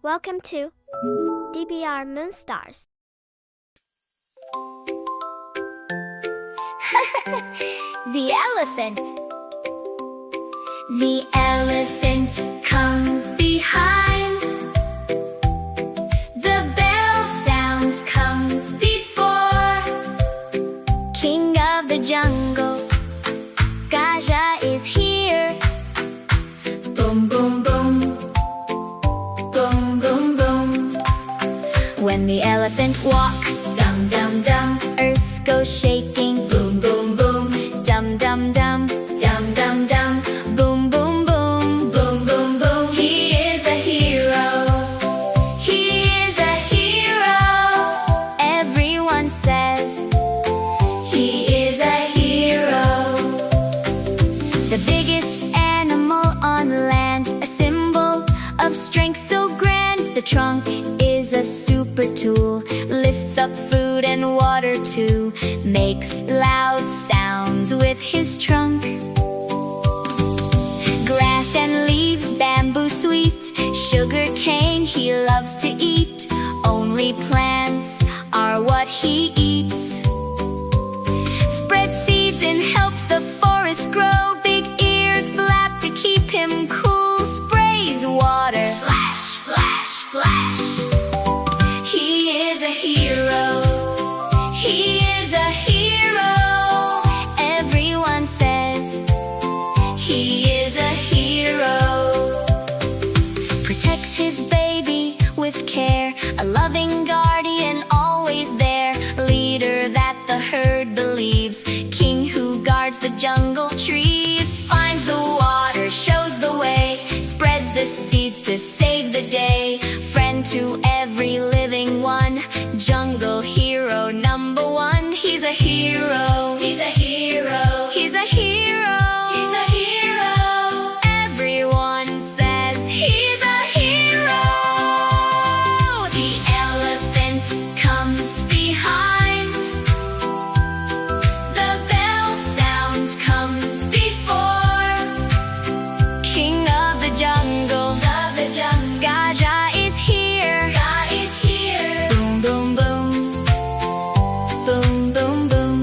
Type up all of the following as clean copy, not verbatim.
Welcome to DBR Moonstars. The elephant. The elephant comes behind. The bell sound comes before. King of the jungle, Gaja is here. Boom, boom, boom. Boom, boom, boom. When the elephant walks, dum, dum, dum, earth goes shaking. Boom, boom, boom. Dum, dum, dum, dum, dum, dum. Boom, boom, boom, boom, boom, boom. He is a hero. He is a hero. Everyone says he is a hero. The biggest animal on land, a symbol of strength so grand. The trunk is a super tool, lifts up food and water too, makes loud sounds with his trunk. Grass and leaves, bamboo sweet, sugar cane he loves to eat. Only plants are what he eats. Spreads seeds and helps the forest grow. Big ears flap to keep him cool. Sprays water, splash, splash, splash. He is a hero. He is a hero. Everyone says he is a hero. Protects his baby with care, a loving guardian always there. Leader that the herd believes, king who guards the jungle trees. Finds the water, shows the way, spreads the seeds to save the day. Friend to every living one, jungle hero number one. He's a hero. He's a hero. He's a hero. He's a hero. Everyone says he's a hero. The elephant comes behind. The bell sound comes before. King of the jungle, Gaja is here. God is here. Boom, boom, boom. Boom, boom, boom.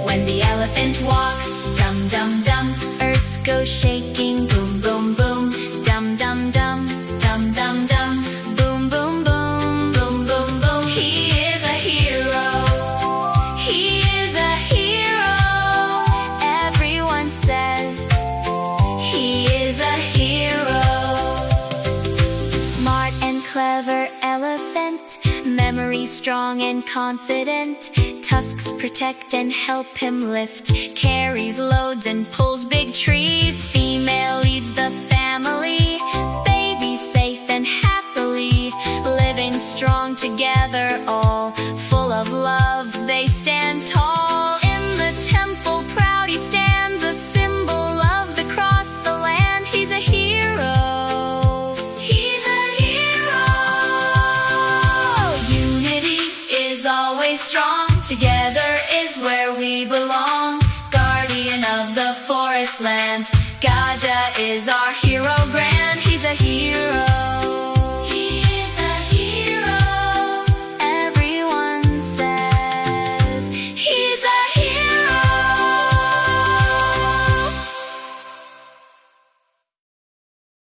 When the elephant walks, dum, dum, dum, earth goes shaking. Boom, boom, boom. Dum, dum, dum, dum, dum, dum. Boom, boom, boom. Boom, boom, boom. He is a hero. He is a hero. Everyone says he is a hero. Smart and clever elephant, memory strong and confident. Tusks protect and help him lift, carries loads and pulls big trees. Female leads the family,